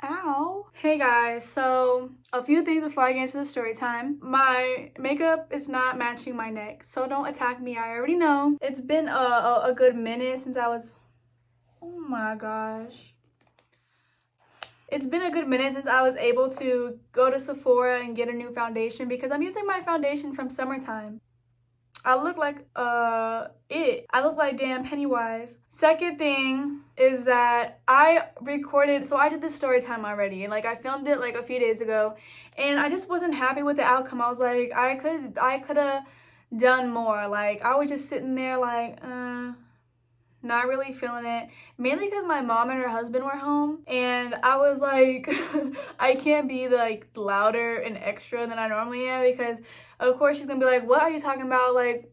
Ow. Hey guys, so a few things before I get into the story time. My makeup is not matching my neck, so don't attack me. I already know. It's been a good minute since I was, oh my gosh. It's been a good minute since I was able to go to Sephora and get a new foundation because I'm using my foundation from summertime. I look like I look like damn Pennywise. Second thing is that I recorded, so I did this story time already, and like I filmed it like a few days ago, and I just wasn't happy with the outcome. I was like, I could have done more. Like I was just sitting there like not really feeling it, mainly because my mom and her husband were home, and I was like I can't be like louder and extra than I normally am because of course she's gonna be like, what are you talking about, like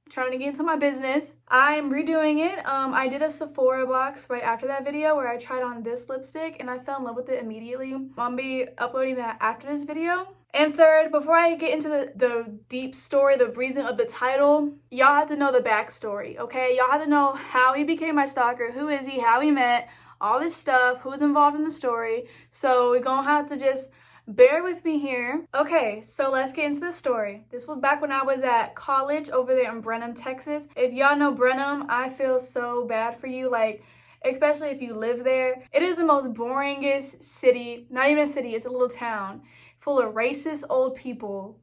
trying to get into my business. I'm redoing it. I did a Sephora box right after that video where I tried on this lipstick and I fell in love with it immediately. I'll be uploading that after this video. And third, before I get into the deep story, the reason of the title, y'all have to know the backstory, okay? Y'all have to know how he became my stalker, who is he, how we met, all this stuff, who's involved in the story. So we're gonna have to just bear with me here. Okay, so let's get into the story. This was back when I was at college over there in Brenham, Texas. If y'all know Brenham, I feel so bad for you, like, especially if you live there. It is the most boringest city, not even a city, it's a little town full of racist old people.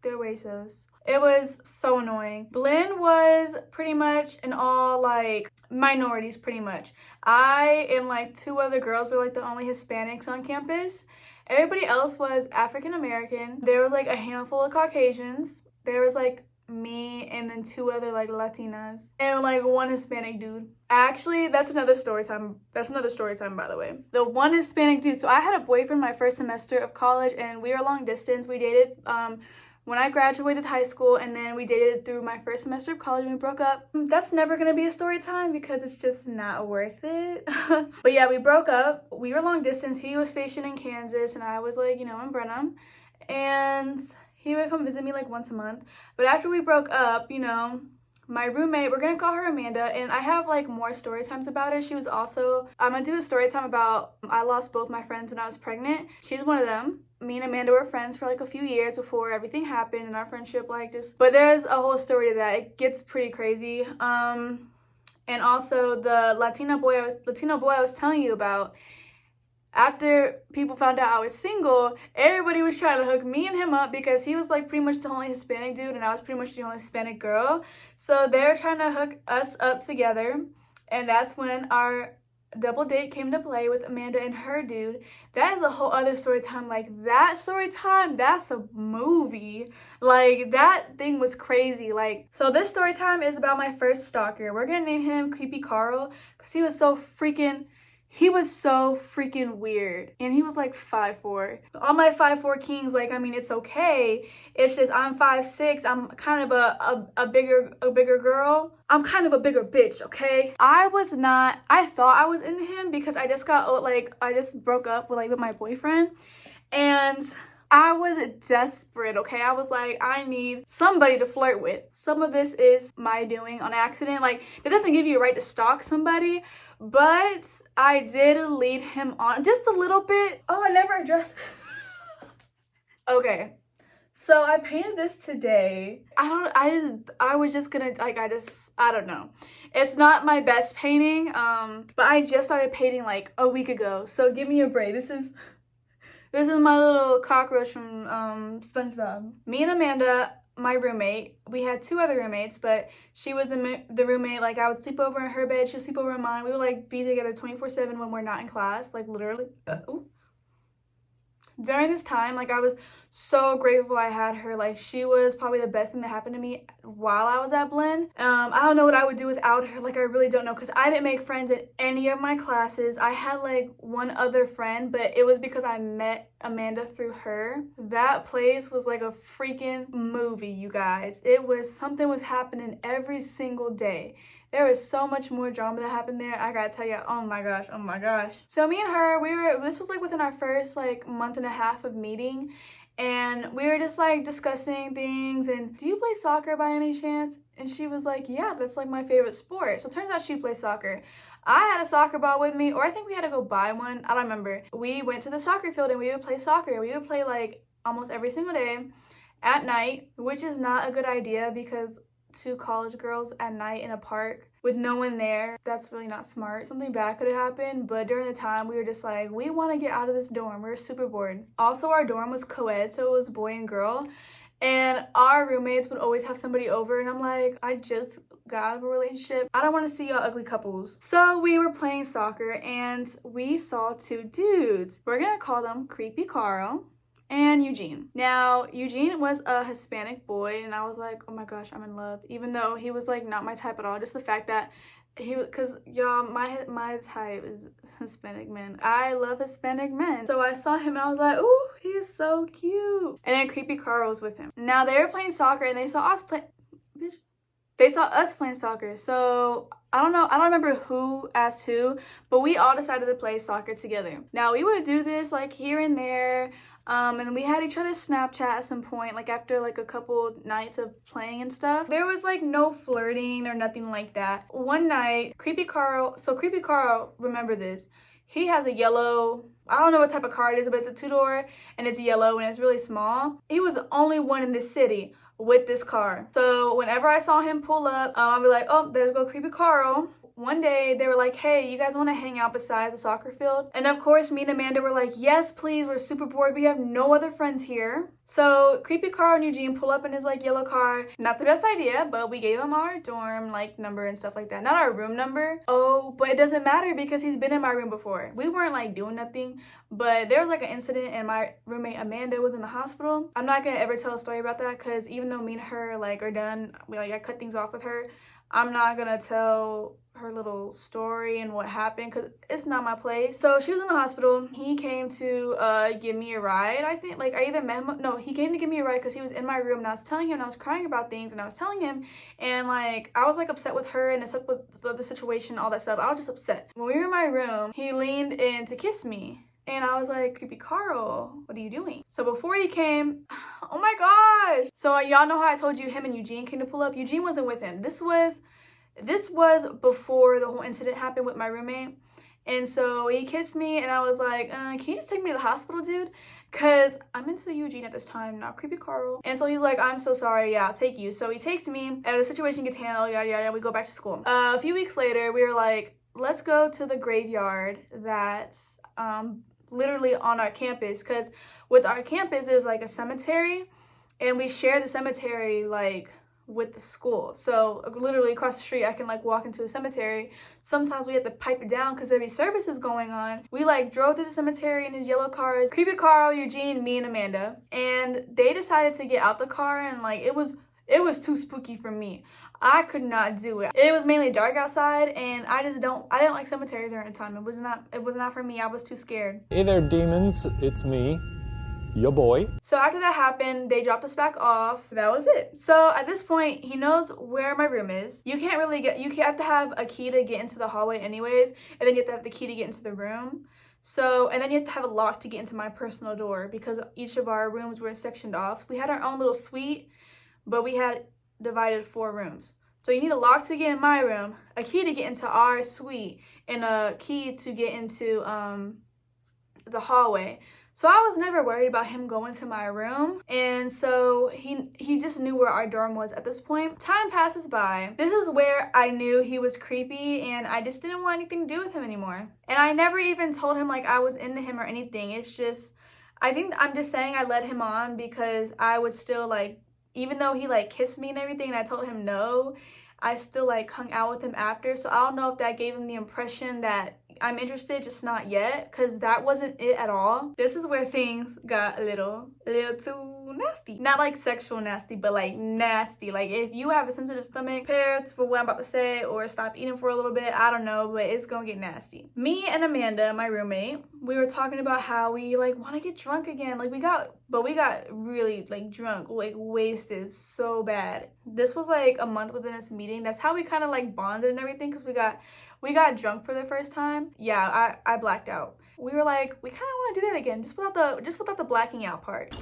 They're racist. It was so annoying. Blinn was pretty much in all like minorities pretty much. I and like two other girls were like the only Hispanics on campus. Everybody else was African American. There was like a handful of Caucasians. There was like me and then two other like Latinas and like one Hispanic dude. Actually, that's another story time. That's another story time, by the way. The one Hispanic dude. So I had a boyfriend my first semester of college and we were long distance. We dated when I graduated high school, and then we dated through my first semester of college and we broke up. That's never gonna be a story time because it's just not worth it. But yeah, we broke up. We were long distance. He was stationed in Kansas and I was like, you know, in Brenham. And he would come visit me like once a month. But after we broke up, you know, my roommate, we're gonna call her Amanda, and I have like more story times about her. She was also, I'm gonna do a story time about, I lost both my friends when I was pregnant. She's one of them. Me and Amanda were friends for like a few years before everything happened and our friendship like just, but there's a whole story to that. It gets pretty crazy. And also the Latino boy I was telling you about, after people found out I was single, everybody was trying to hook me and him up because he was like pretty much the only Hispanic dude and I was pretty much the only Hispanic girl. So they're trying to hook us up together, and that's when our double date came to play with Amanda and her dude. That is a whole other story time. Like that story time, that's a movie. Like that thing was crazy. Like, so this story time is about my first stalker. We're gonna name him Creepy Carl because he was so freaking weird, and he was like 5'4". All my 5'4" kings, like, I mean, it's okay. It's just I'm 5'6". I'm kind of a bigger girl. I'm kind of a bigger bitch, okay? I thought I was into him because I just broke up with my boyfriend, and I was desperate, okay? I was like, I need somebody to flirt with. Some of this is my doing on accident. Like, it doesn't give you a right to stalk somebody, but I did lead him on just a little bit. Oh, I never addressed. Okay, so I painted this today. I don't know. It's not my best painting, but I just started painting like a week ago. So give me a break. This is my little cockroach from SpongeBob. Me and Amanda, my roommate, we had two other roommates, but she was the roommate. Like, I would sleep over in her bed, she'd sleep over in mine. We would like be together 24/7 when we're not in class, like literally. During this time, like, I was so grateful I had her. Like, she was probably the best thing that happened to me while I was at Blinn. I don't know what I would do without her. Like, I really don't know, because I didn't make friends in any of my classes. I had like one other friend, but it was because I met Amanda through her. That place was like a freaking movie, you guys. Something was happening every single day. There was so much more drama that happened there. I gotta tell you, oh my gosh. So me and her, this was like within our first like month and a half of meeting, and we were just like discussing things and, do you play soccer by any chance? And she was like, yeah, that's like my favorite sport. So it turns out she plays soccer. I had a soccer ball with me, or I think we had to go buy one. I don't remember. We went to the soccer field and we would play soccer. We would play like almost every single day at night, which is not a good idea because two college girls at night in a park with no one there, that's really not smart. Something bad could have happened, but during the time we were just like, we want to get out of this dorm. We were super bored. Also, our dorm was co-ed, so it was boy and girl, and our roommates would always have somebody over, and I'm like, I just got out of a relationship. I don't want to see y'all ugly couples. So we were playing soccer and we saw two dudes. We're gonna call them Creepy Carl and Eugene. Now, Eugene was a Hispanic boy, and I was like, oh my gosh, I'm in love. Even though he was like not my type at all, just the fact that he was, cause y'all, my type is Hispanic men. I love Hispanic men. So I saw him and I was like, ooh, he's so cute. And then Creepy Carl was with him. Now they were playing soccer and they saw us play, bitch. They saw us playing soccer. So I don't know, I don't remember who asked who, but we all decided to play soccer together. Now we would do this like here and there. And we had each other's Snapchat at some point, like after like a couple nights of playing and stuff. There was like no flirting or nothing like that. One night, Creepy Carl, remember this, he has a yellow, I don't know what type of car it is, but it's a two-door and it's yellow and it's really small. He was the only one in the city with this car. So whenever I saw him pull up, I'd be like, oh, there's go Creepy Carl. One day they were like, hey, you guys want to hang out besides the soccer field? And of course me and Amanda were like, yes please, we're super bored, we have no other friends here. So Creepy Carl and Eugene pull up in his like yellow car. Not the best idea, but we gave him our dorm like number and stuff like that, not our room number. Oh, but it doesn't matter because he's been in my room before. We weren't like doing nothing, but there was like an incident and my roommate Amanda was in the hospital. I'm not gonna ever tell a story about that because even though me and her like are done, I cut things off with her, I'm not gonna tell her little story and what happened because it's not my place. So she was in the hospital. He came to give me a ride. I think like I either met him, no, he came to give me a ride because he was in my room and I was telling him and I was crying about things and I was telling him and like I was like upset with her and upset with the situation, all that stuff. I was just upset. When we were in my room, he leaned in to kiss me. And I was like, Creepy Carl, what are you doing? So before he came, oh my gosh. So y'all know how I told you him and Eugene came to pull up? Eugene wasn't with him. This was before the whole incident happened with my roommate. And so he kissed me and I was like, can you just take me to the hospital, dude? Because I'm into Eugene at this time, not Creepy Carl. And so he's like, I'm so sorry, yeah, I'll take you. So he takes me and the situation gets handled, yada, yada, we go back to school. A few weeks later, we were like, let's go to the graveyard that's literally on our campus. Because with our campus, there's like a cemetery and we share the cemetery like with the school. So literally across the street I can like walk into a cemetery. Sometimes we have to pipe it down because there'd be services going on. We like drove through the cemetery in his yellow cars, Creepy Carl, Eugene, me and Amanda, and they decided to get out the car and like it was too spooky for me. I could not do it. It was mainly dark outside and I didn't like cemeteries during the time. It was not for me. I was too scared. Hey there demons, it's me, your boy. So after that happened, they dropped us back off. That was it. So at this point, he knows where my room is. You have to have a key to get into the hallway anyways, and then you have to have the key to get into the room. So, and then you have to have a lock to get into my personal door because each of our rooms were sectioned off. So we had our own little suite, but we had divided 4 rooms. So you need a lock to get in my room, a key to get into our suite, and a key to get into the hallway. So I was never worried about him going to my room. And so he just knew where our dorm was at this point. Time passes by. This is where I knew he was creepy and I just didn't want anything to do with him anymore. And I never even told him like I was into him or anything. It's just, I think I'm just saying I led him on because I would still like, even though he like kissed me and everything and I told him no, I still like hung out with him after. So I don't know if that gave him the impression that I'm interested, just not yet, because that wasn't it at all. This is where things got a little too nasty. Not like sexual nasty, but like nasty. Like if you have a sensitive stomach, prepare for what I'm about to say or stop eating for a little bit. I don't know, but it's gonna get nasty. Me and Amanda, my roommate, we were talking about how we like want to get drunk again. Like we got really like drunk, like wasted so bad. This was like a month within this meeting. That's how we kind of like bonded and everything, because we got drunk for the first time. Yeah, I blacked out. We were like, we kind of want to do that again, just without the blacking out part.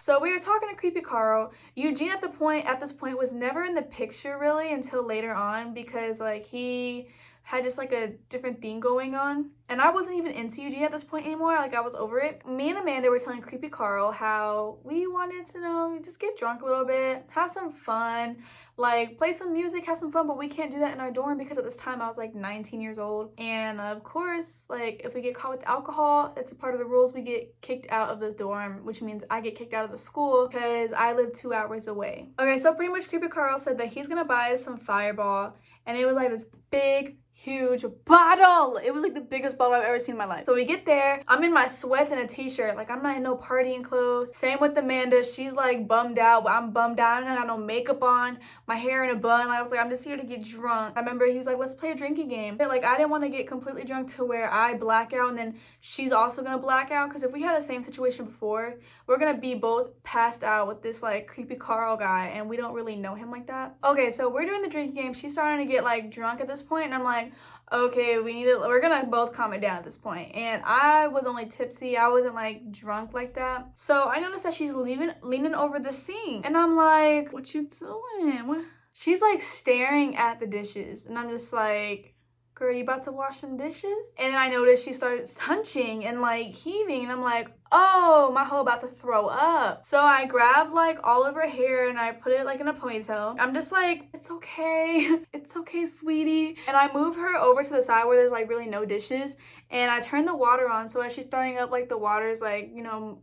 So we were talking to Creepy Carl. Eugene at this point was never in the picture really until later on, because like he had just like a different thing going on. And I wasn't even into Eugene at this point anymore. Like, I was over it. Me and Amanda were telling Creepy Carl how we wanted to, just get drunk a little bit, have some fun, like play some music, have some fun, but we can't do that in our dorm because at this time I was like 19 years old. And of course, like, if we get caught with alcohol, it's a part of the rules. We get kicked out of the dorm, which means I get kicked out of the school because I live 2 hours away. Okay, so pretty much Creepy Carl said that he's gonna buy us some Fireball, and it was like this big, huge bottle. It was like the biggest bottle I've ever seen in my life. So we get there, I'm in my sweats and a t-shirt, like I'm not in no partying clothes. Same with Amanda, she's like bummed out, but I'm bummed out. I got no makeup on, my hair in a bun. I was like, I'm just here to get drunk. I remember he was like, let's play a drinking game. But like, I didn't want to get completely drunk to where I black out and then she's also gonna black out, because if we had the same situation before, we're gonna be both passed out with this like Creepy Carl guy, and we don't really know him like that. Okay, so we're doing the drinking game. She's starting to get like drunk at this point, and I'm like, okay, we're gonna both calm it down at this point. And I was only tipsy, I wasn't like drunk like that. So I noticed that she's leaning over the sink, and I'm like, what you doing? What? She's like staring at the dishes, and I'm just like, girl, you about to wash some dishes? And then I noticed she started hunching and like heaving, and I'm like, oh, my hoe about to throw up. So I grabbed like all of her hair and I put it like in a ponytail. I'm just like, it's okay. It's okay, sweetie. And I move her over to the side where there's like really no dishes, and I turn the water on, so as she's throwing up, like the water's like,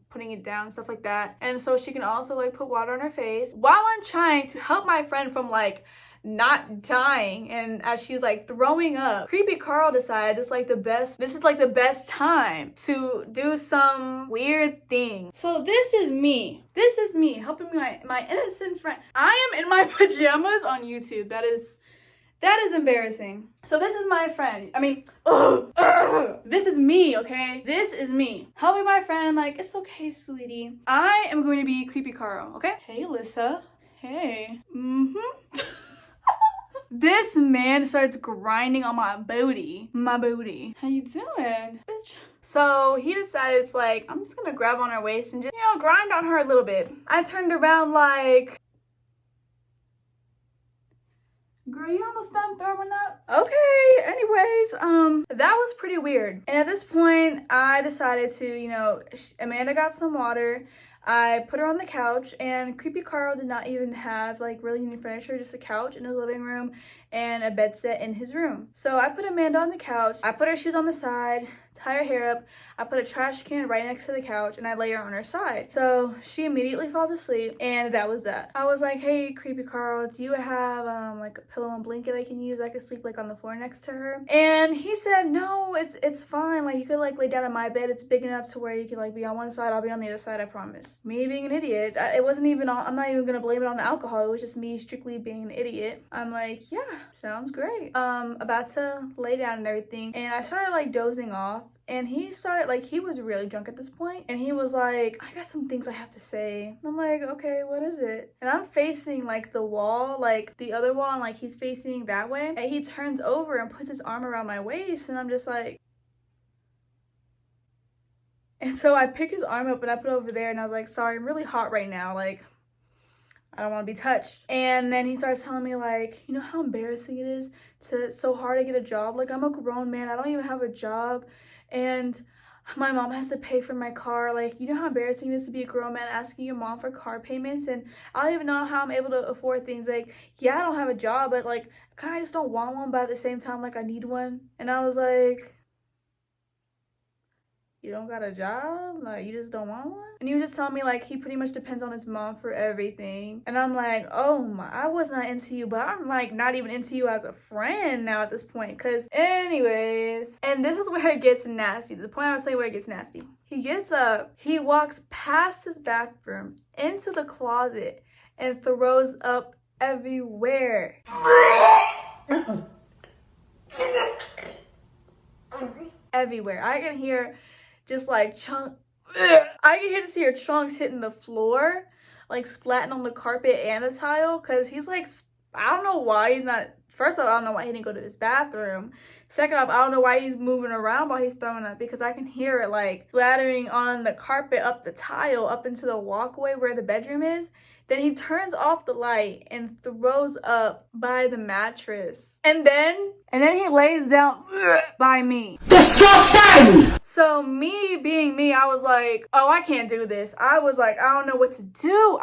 putting it down and stuff like that. And so she can also like put water on her face while I'm trying to help my friend from like not dying. And as she's like throwing up, Creepy Carl decided this is like the best time to do some weird thing. So this is me helping my innocent friend. I am in my pajamas on YouTube. That is embarrassing. So this is my friend. This is me, okay? This is me helping my friend. Like, it's okay, sweetie. I am going to be Creepy Carl, okay? Hey, Alyssa. Hey. This man starts grinding on my booty. How you doing, bitch? So he decided, it's like, I'm just gonna grab on her waist and just, grind on her a little bit. I turned around like, girl, you almost done throwing up? Okay, anyways, that was pretty weird. And at this point, I decided to, Amanda got some water. I put her on the couch, and Creepy Carl did not even have like really any furniture, just a couch in his living room and a bed set in his room. So I put Amanda on the couch, I put her shoes on the side, tie her hair up, I put a trash can right next to the couch, and I lay her on her side. So she immediately falls asleep, and that was that. I was like, hey, Creepy Carl, do you have like a pillow and blanket I can use? I could sleep like on the floor next to her. And he said, no, it's fine. Like, you could like lay down on my bed. It's big enough to where you can like be on one side, I'll be on the other side, I promise. Me being an idiot, it wasn't even I'm not even gonna blame it on the alcohol. It was just me strictly being an idiot. I'm like, yeah, sounds great. About to lay down and everything, and I started like dozing off. And he started, like, he was really drunk at this point, and he was like, I got some things I have to say. And I'm like, okay, what is it? And I'm facing, like, the wall, like, the other wall, and, like, he's facing that way. And he turns over and puts his arm around my waist, and I'm just like... And so I pick his arm up, and I put it over there, and I was like, sorry, I'm really hot right now, like... I don't want to be touched. And then he starts telling me, like, you know how embarrassing it is so hard to get a job? Like, I'm a grown man, I don't even have a job. And my mom has to pay for my car. Like, you know how embarrassing it is to be a grown man asking your mom for car payments? And I don't even know how I'm able to afford things. Like, yeah, I don't have a job, but like, kind of just don't want one, but at the same time, like, I need one. And I was like, you don't got a job? Like, you just don't want one? And he was just telling me, like, he pretty much depends on his mom for everything. And I'm like, oh my, I was not into you, but I'm like not even into you as a friend now at this point. Cause anyways, and this is where it gets nasty. The point I was saying where it gets nasty. He gets up, he walks past his bathroom into the closet and throws up everywhere. Everywhere. I can hear just like I can just hear chunks hitting the floor, like splatting on the carpet and the tile, because he's like, I don't know why he's not, first off, I don't know why he didn't go to his bathroom. Second off, I don't know why he's moving around while he's throwing up, because I can hear it like splattering on the carpet, up the tile, up into the walkway where the bedroom is. Then he turns off the light and throws up by the mattress. And then he lays down by me. Disgusting! So me being me, I was like, oh, I can't do this. I was like, I don't know what to do.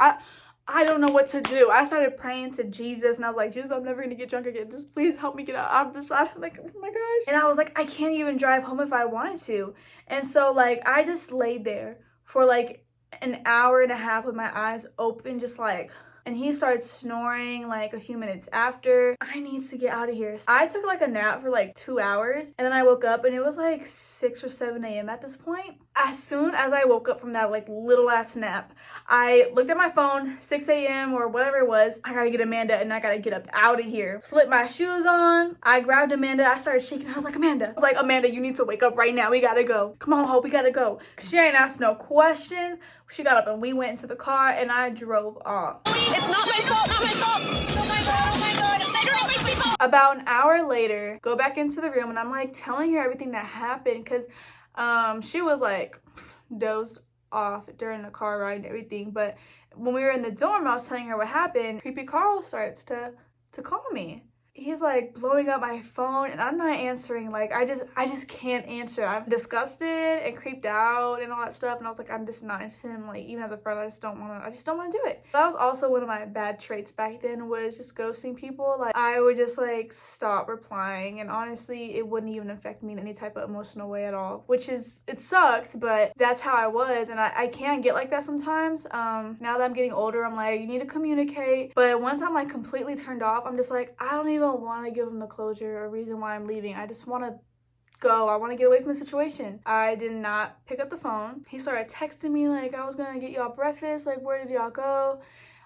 I don't know what to do. I started praying to Jesus and I was like, Jesus, I'm never gonna get drunk again. Just please help me get out of this. I'm like, oh my gosh. And I was like, I can't even drive home if I wanted to. And so like, I just laid there for like an hour and a half with my eyes open, just like, and he started snoring like a few minutes after. I need to get out of here. I took like a nap for like 2 hours and then I woke up and it was like 6 or 7 a.m. at this point. As soon as I woke up from that like little ass nap, I looked at my phone, 6 a.m. or whatever it was. I gotta get Amanda and I gotta get up out of here. Slipped my shoes on. I grabbed Amanda. I started shaking. I was like, Amanda, you need to wake up right now. We gotta go. Come on, Hope, we gotta go. Cause she ain't asked no questions. She got up and we went into the car and I drove off. It's not my fault, not my fault. Oh my god, I don't make me fault. About an hour later, go back into the room and I'm like telling her everything that happened because she was like dozed off during the car ride and everything. But when we were in the dorm, I was telling her what happened. Creepy Carl starts to call me. He's like blowing up my phone and I'm not answering. Like I just can't answer. I'm disgusted and creeped out and all that stuff. And I was like, I'm just not into him. Like even as a friend, I just don't want to do it. That was also one of my bad traits back then, was just ghosting people. Like I would just like stop replying, and honestly, it wouldn't even affect me in any type of emotional way at all, which is, it sucks, but that's how I was. And I can't get like that sometimes. Now that I'm getting older, I'm like, you need to communicate. But once I'm like completely turned off, I'm just like, I don't even want to give him the closure or reason why I'm leaving. I just want to go. I want to get away from the situation. I did not pick up the phone. He started texting me like, I was gonna get y'all breakfast. Like, where did y'all go?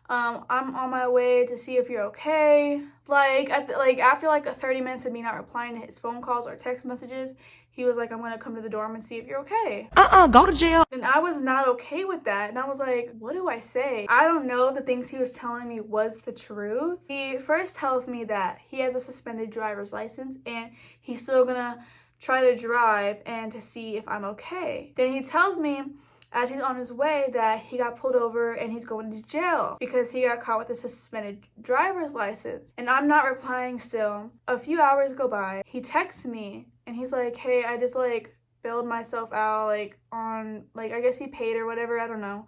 I'm on my way to see if you're okay. Like after like 30 minutes of me not replying to his phone calls or text messages, he was like, I'm gonna come to the dorm and see if you're okay. Go to jail. And I was not okay with that. And I was like, what do I say? I don't know if the things he was telling me was the truth. He first tells me that he has a suspended driver's license and he's still gonna try to drive and to see if I'm okay. Then he tells me as he's on his way that he got pulled over and he's going to jail because he got caught with a suspended driver's license. And I'm not replying still. A few hours go by. He texts me and he's like, hey, I just like bailed myself out like on like, I guess he paid or whatever, I don't know.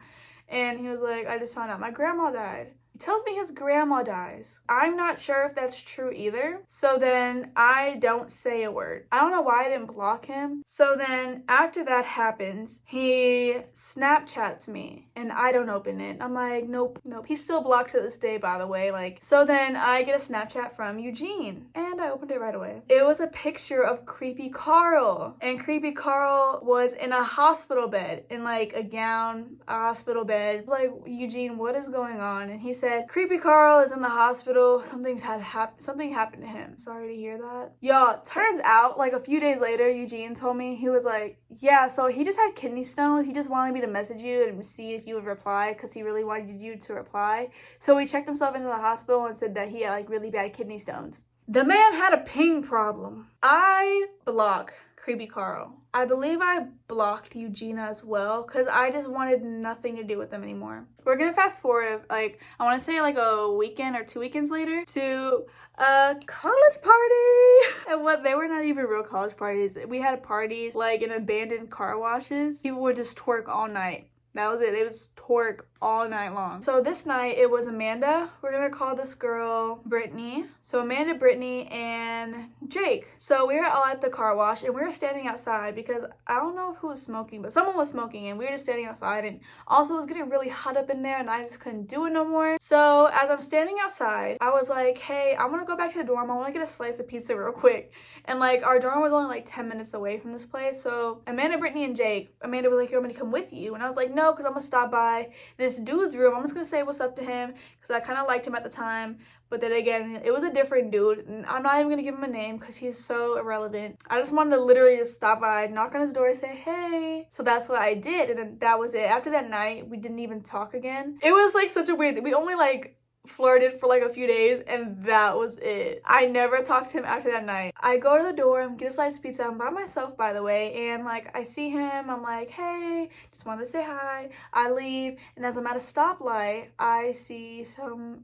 And he was like, I just found out my grandma died. He tells me his grandma dies. I'm not sure if that's true either. So then I don't say a word. I don't know why I didn't block him. So then after that happens, he Snapchats me and I don't open it. I'm like, nope. He's still blocked to this day, by the way. Like, so then I get a Snapchat from Eugene and I opened it right away. It was a picture of Creepy Carl. And Creepy Carl was in a hospital bed, in like a gown, a hospital bed. I was like, Eugene, what is going on? And he said, Creepy Carl is in the hospital. Something happened to him. Sorry to hear that. Y'all, turns out like a few days later, Eugene told me, he was like, yeah, so he just had kidney stones. He just wanted me to message you and see if you would reply because he really wanted you to reply. So he checked himself into the hospital and said that he had like really bad kidney stones. The man had a ping problem. I block Creepy Carl. I believe I blocked Eugenia as well because I just wanted nothing to do with them anymore. We're gonna fast forward like, I want to say like a weekend or 2 weekends later to a college party. And what, they were not even real college parties. We had parties like in abandoned car washes. People would just twerk all night. That was it. They would just twerk all night long. So this night it was Amanda. We're gonna call this girl Brittany. So Amanda, Brittany, and Jake. So we were all at the car wash and we were standing outside because I don't know who was smoking, but someone was smoking and we were just standing outside, and also it was getting really hot up in there and I just couldn't do it no more. So as I'm standing outside, I was like, hey, I want to go back to the dorm. I want to get a slice of pizza real quick. And like our dorm was only like 10 minutes away from this place. So Amanda, Brittany, and Jake, Amanda was like, I'm gonna come with you. And I was like, no, because I'm gonna stop by this dude's room. I'm just gonna say what's up to him because I kind of liked him at the time. But then again, it was a different dude, and I'm not even gonna give him a name because he's so irrelevant. I just wanted to literally just stop by, knock on his door, and say hey. So that's what I did, and then that was it. After that night, we didn't even talk again. It was like such a weird thing. We only like flirted for like a few days, and that was it. I never talked to him after that night. I go to the dorm, get a slice of pizza. I'm by myself, by the way, and like I see him. I'm like, hey, just wanted to say hi. I leave, and as I'm at a stoplight, I see some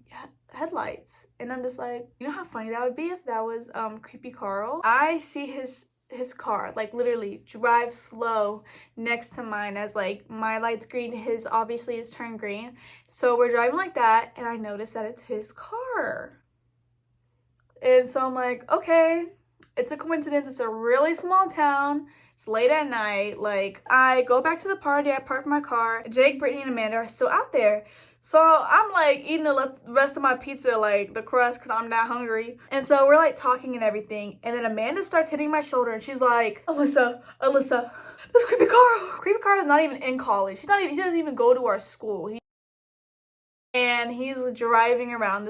headlights, and I'm just like, you know how funny that would be if that was creepy Carl. I see his car like literally drive slow next to mine as like my light's green, his obviously is turned green, so we're driving like that, and I notice that it's his car. And so I'm like, okay, it's a coincidence, it's a really small town, it's late at night. Like, I go back to the party, I park my car, Jake, Brittany, and Amanda are still out there. So I'm like eating the rest of my pizza, like the crust, because I'm not hungry. And so we're like talking and everything. And then Amanda starts hitting my shoulder and she's like, Alyssa, this creepy Carl. Creepy Carl is not even in college. He doesn't even go to our school. And he's driving around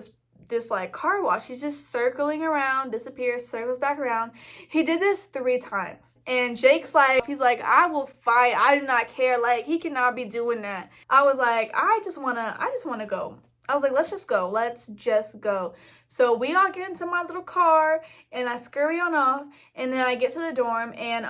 this like car wash. He's just circling around, disappears, circles back around. He did this 3 times. And Jake's like, he's like, I will fight. I do not care. Like, he cannot be doing that. I was like, I just wanna go. I was like, let's just go. Let's just go. So we all get into my little car and I scurry on off, and then I get to the dorm, and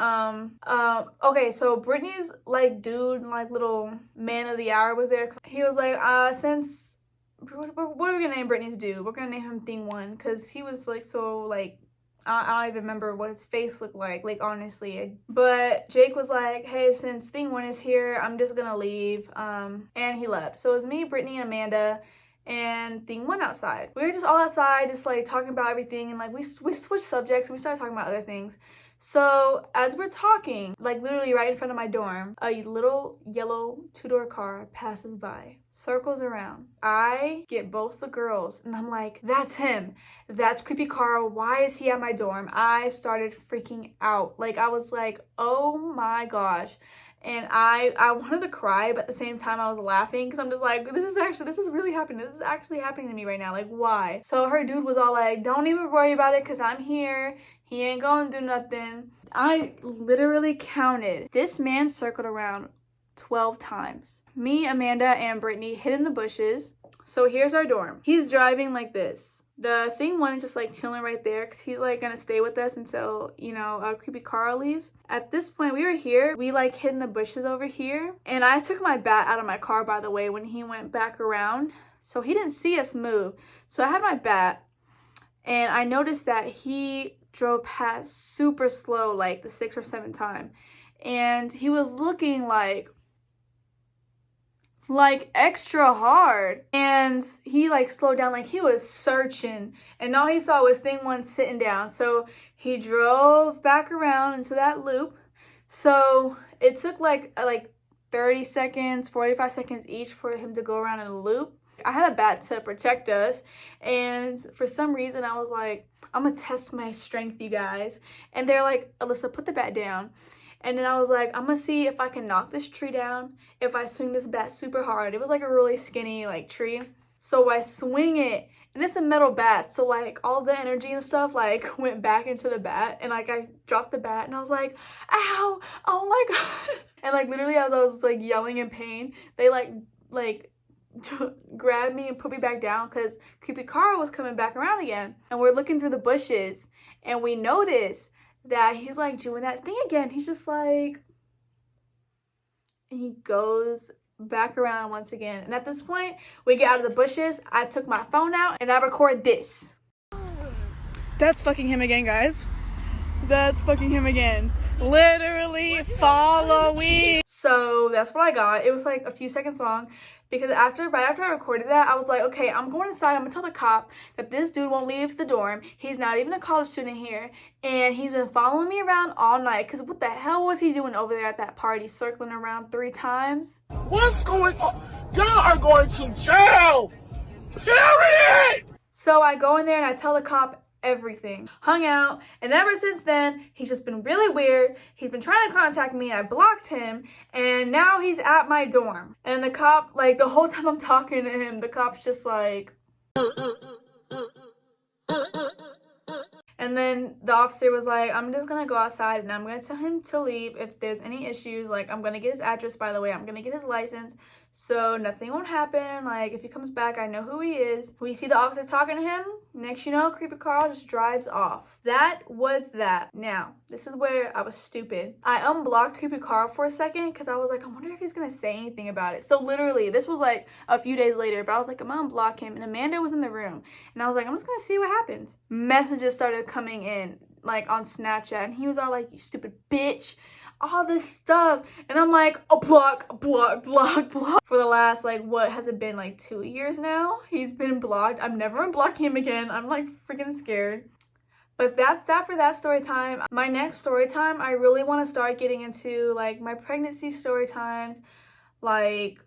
okay, so Brittany's like dude, like little man of the hour was there. He was like, since what are we gonna name Brittany's dude? We're gonna name him Thing One, because he was like so like I don't even remember what his face looked like honestly. But Jake was like, hey, since Thing One is here, I'm just gonna leave. And he left. So it was me, Brittany, and Amanda, and Thing One outside. We were just all outside, just like talking about everything, and like we switched subjects and we started talking about other things. So as we're talking, like literally right in front of my dorm, a little yellow 2-door car passes by, circles around. I get both the girls and I'm like, that's him. That's creepy Carl. Why is he at my dorm? I started freaking out. Like, I was like, oh my gosh. And I wanted to cry, but at the same time I was laughing because I'm just like, this is really happening. This is actually happening to me right now. Like, why? So her dude was all like, don't even worry about it because I'm here. He ain't gonna do nothing. I literally counted. This man circled around 12 times. Me, Amanda, and Brittany hid in the bushes. So here's our dorm. He's driving like this. The Thing One is just like chilling right there because he's like gonna stay with us until, you know, creepy Carl leaves. At this point, we were here. We like hid in the bushes over here. And I took my bat out of my car, by the way, when he went back around. So he didn't see us move. So I had my bat and I noticed that he drove past super slow, like the 6th or 7th time. And he was looking like extra hard, and he like slowed down, like he was searching, and all he saw was Thing One sitting down. So he drove back around into that loop. So it took like 30 seconds, 45 seconds each for him to go around in a loop. I had a bat to protect us, and for some reason I was like, I'm gonna test my strength, you guys. And they're like, Alyssa, put the bat down. And then I was like, I'm gonna see if I can knock this tree down if I swing this bat super hard. It was like a really skinny like tree. So I swing it, and it's a metal bat. So like all the energy and stuff like went back into the bat, and like I dropped the bat and I was like, ow, oh my God. And like literally as I was like yelling in pain, they like grabbed me and put me back down because creepy Carl was coming back around again. And we're looking through the bushes and we noticed that he's like doing that thing again. He's just like, and he goes back around once again. And at this point, we get out of the bushes. I took my phone out and I record this. That's fucking him again, guys. That's fucking him again. Literally following. So that's what I got. It was like a few seconds long. Because right after I recorded that, I was like, okay, I'm going inside. I'm going to tell the cop that this dude won't leave the dorm. He's not even a college student here. And he's been following me around all night. Because what the hell was he doing over there at that party, circling around 3 times? What's going on? Y'all are going to jail! Period! So I go in there and I tell the cop everything. Hung out, and ever since then he's just been really weird. He's been trying to contact me. I blocked him, and now he's at my dorm. And the cop, like the whole time I'm talking to him, the cop's just like, and then the officer was like, I'm just gonna go outside and I'm gonna tell him to leave if there's any issues. Like, I'm gonna get his address, by the way, I'm gonna get his license. so nothing won't happen. Like, if he comes back, I know who he is. We see the officer talking to him. Next you know, creepy Carl just drives off. That was that. Now, this is where I was stupid. I unblocked creepy Carl for a second because I was like, I wonder if he's gonna say anything about it. So literally, this was like a few days later, but I was like, I'm gonna unblock him. And Amanda was in the room. And I was like, I'm just gonna see what happens. Messages started coming in, like on Snapchat. And he was all like, you stupid bitch. All this stuff, and I'm like, oh, block. For the last, like, what has it been, like 2 years now? He's been blocked. I'm never unblocking him again. I'm like freaking scared. But that's that for that story time. My next story time, I really want to start getting into like my pregnancy story times, like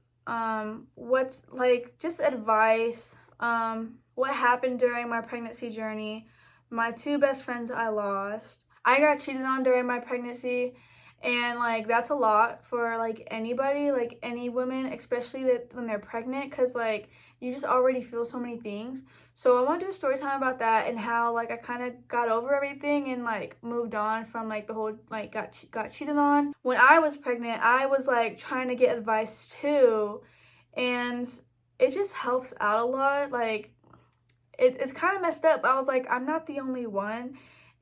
what's like just advice, what happened during my pregnancy journey, my 2 best friends I lost. I got cheated on during my pregnancy. And like that's a lot for like anybody, like any woman, especially that when they're pregnant, because like you just already feel so many things. So I want to do a story time about that and how like I kind of got over everything and like moved on from like the whole like got cheated on. When I was pregnant, I was like trying to get advice too, and it just helps out a lot. Like it's kind of messed up. I was like, I'm not the only one.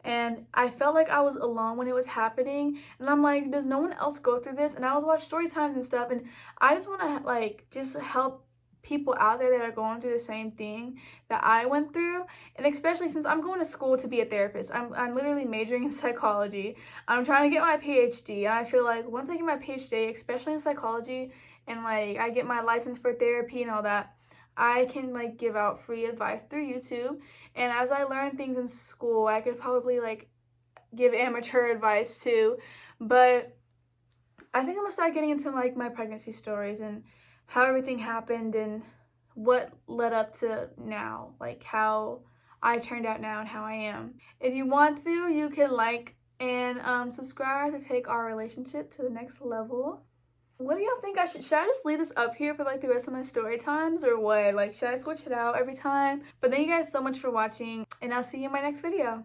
And I felt like I was alone when it was happening. And I'm like, does no one else go through this? And I was watching story times and stuff. And I just want to like just help people out there that are going through the same thing that I went through. And especially since I'm going to school to be a therapist. I'm literally majoring in psychology. I'm trying to get my PhD. And I feel like once I get my PhD, especially in psychology, and like I get my license for therapy and all that, I can like give out free advice through YouTube. And as I learn things in school, I could probably like give amateur advice too. But I think I'm gonna start getting into like my pregnancy stories and how everything happened and what led up to now, like how I turned out now and how I am. If you want to, you can like and subscribe to take our relationship to the next level. What do y'all think I should I just leave this up here for like the rest of my story times or what? Like, should I switch it out every time? But thank you guys so much for watching, and I'll see you in my next video.